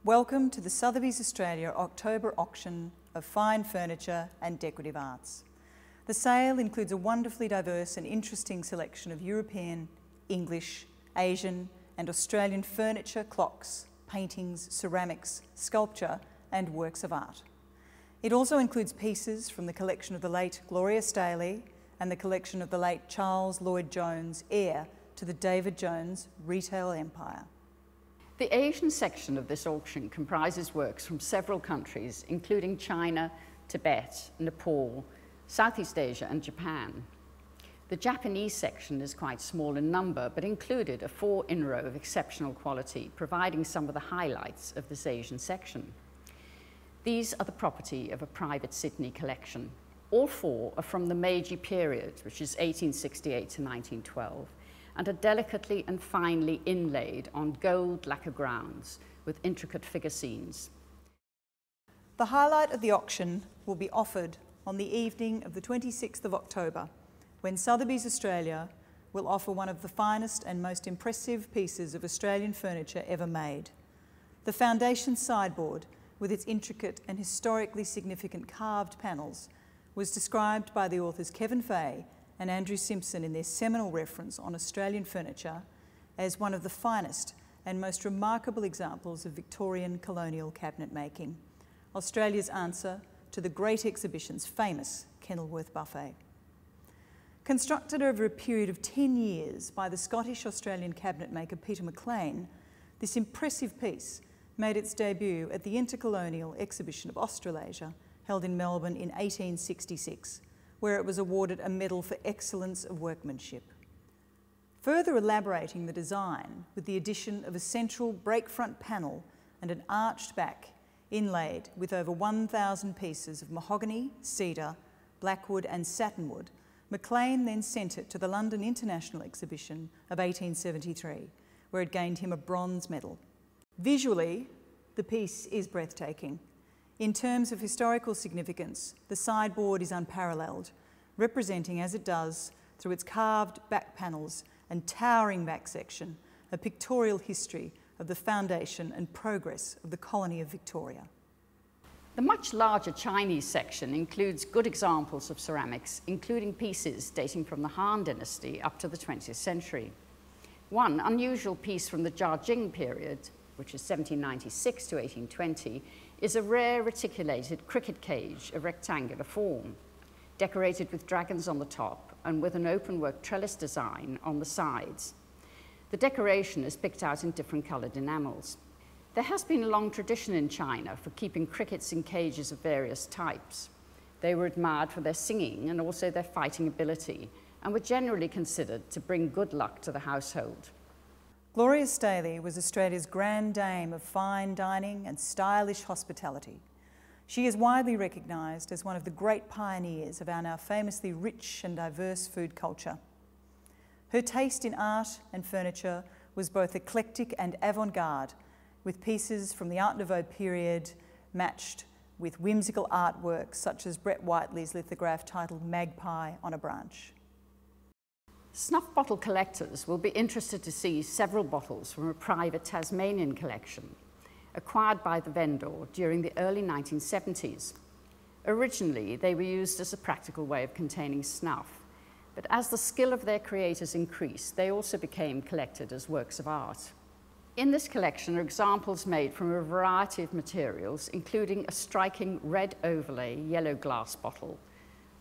Welcome to the Sotheby's Australia October auction of fine furniture and decorative arts. The sale includes a wonderfully diverse and interesting selection of European, English, Asian and Australian furniture, clocks, paintings, ceramics, sculpture and works of art. It also includes pieces from the collection of the late Gloria Staley and the collection of the late Charles Lloyd Jones, heir to the David Jones retail empire. The Asian section of this auction comprises works from several countries, including China, Tibet, Nepal, Southeast Asia and Japan. The Japanese section is quite small in number, but included a 4-in-row of exceptional quality, providing some of the highlights of this Asian section. These are the property of a private Sydney collection. All 4 are from the Meiji period, which is 1868 to 1912. And are delicately and finely inlaid on gold lacquer grounds with intricate figure scenes. The highlight of the auction will be offered on the evening of the 26th of October, when Sotheby's Australia will offer one of the finest and most impressive pieces of Australian furniture ever made. The foundation sideboard, with its intricate and historically significant carved panels, was described by the authors Kevin Fay and Andrew Simpson in their seminal reference on Australian furniture as one of the finest and most remarkable examples of Victorian colonial cabinet making, Australia's answer to the great exhibition's famous Kenilworth buffet. Constructed over a period of 10 years by the Scottish-Australian cabinet maker Peter McLean, this impressive piece made its debut at the Intercolonial Exhibition of Australasia held in Melbourne in 1866, where it was awarded a medal for excellence of workmanship. Further elaborating the design with the addition of a central break-front panel and an arched back inlaid with over 1,000 pieces of mahogany, cedar, blackwood and satinwood, McLean then sent it to the London International Exhibition of 1873, where it gained him a bronze medal. Visually, the piece is breathtaking. In terms of historical significance, the sideboard is unparalleled, representing as it does, through its carved back panels and towering back section, a pictorial history of the foundation and progress of the colony of Victoria. The much larger Chinese section includes good examples of ceramics, including pieces dating from the Han Dynasty up to the 20th century. One unusual piece from the Jiajing period, which is 1796 to 1820, is a rare reticulated cricket cage of rectangular form, decorated with dragons on the top and with an openwork trellis design on the sides. The decoration is picked out in different coloured enamels. There has been a long tradition in China for keeping crickets in cages of various types. They were admired for their singing and also their fighting ability, and were generally considered to bring good luck to the household. Gloria Staley was Australia's grand dame of fine dining and stylish hospitality. She is widely recognised as one of the great pioneers of our now famously rich and diverse food culture. Her taste in art and furniture was both eclectic and avant-garde, with pieces from the Art Nouveau period matched with whimsical artworks such as Brett Whiteley's lithograph titled Magpie on a Branch. Snuff bottle collectors will be interested to see several bottles from a private Tasmanian collection, acquired by the vendor during the early 1970s. Originally, they were used as a practical way of containing snuff, but as the skill of their creators increased, they also became collected as works of art. In this collection are examples made from a variety of materials, including a striking red overlay yellow glass bottle,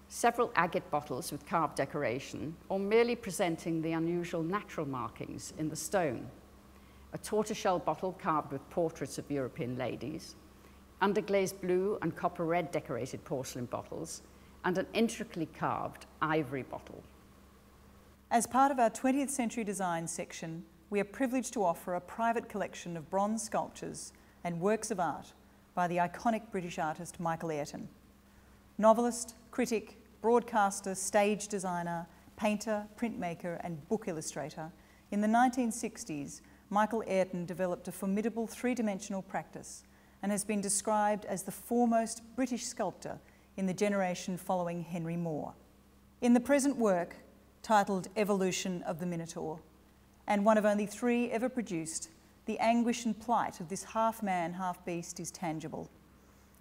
several agate bottles with carved decoration, or merely presenting the unusual natural markings in the stone, a tortoiseshell bottle carved with portraits of European ladies, underglazed blue and copper red decorated porcelain bottles, and an intricately carved ivory bottle. As part of our 20th century design section, we are privileged to offer a private collection of bronze sculptures and works of art by the iconic British artist Michael Ayrton. Novelist, critic, broadcaster, stage designer, painter, printmaker and book illustrator, in the 1960s, Michael Ayrton developed a formidable three-dimensional practice and has been described as the foremost British sculptor in the generation following Henry Moore. In the present work, titled Evolution of the Minotaur, and one of only 3 ever produced, the anguish and plight of this half-man, half-beast is tangible.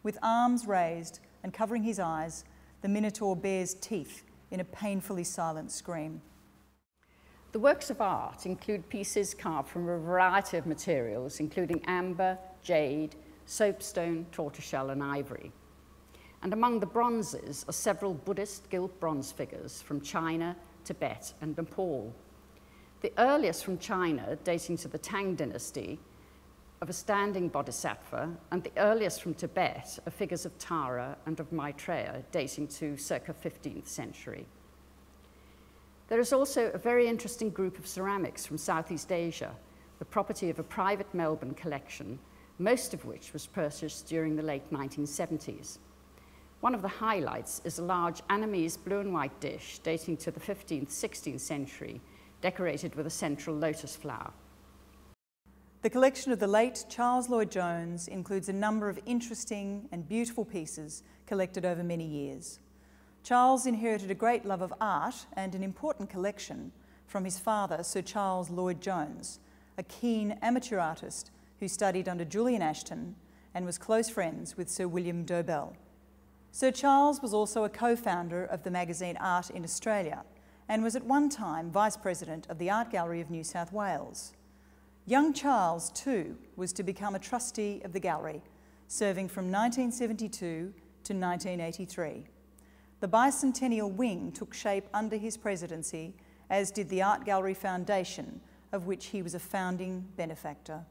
With arms raised and covering his eyes, the Minotaur bares teeth in a painfully silent scream. The works of art include pieces carved from a variety of materials, including amber, jade, soapstone, tortoiseshell and ivory. And among the bronzes are several Buddhist gilt bronze figures from China, Tibet and Nepal. The earliest from China, dating to the Tang dynasty, of a standing bodhisattva, and the earliest from Tibet are figures of Tara and of Maitreya, dating to circa 15th century. There is also a very interesting group of ceramics from Southeast Asia, the property of a private Melbourne collection, most of which was purchased during the late 1970s. One of the highlights is a large Annamese blue and white dish dating to the 15th, 16th century, decorated with a central lotus flower. The collection of the late Charles Lloyd Jones includes a number of interesting and beautiful pieces collected over many years. Charles inherited a great love of art and an important collection from his father, Sir Charles Lloyd Jones, a keen amateur artist who studied under Julian Ashton and was close friends with Sir William Dobell. Sir Charles was also a co-founder of the magazine Art in Australia and was at one time Vice President of the Art Gallery of New South Wales. Young Charles, too, was to become a trustee of the gallery, serving from 1972 to 1983. The bicentennial wing took shape under his presidency, as did the Art Gallery Foundation, of which he was a founding benefactor.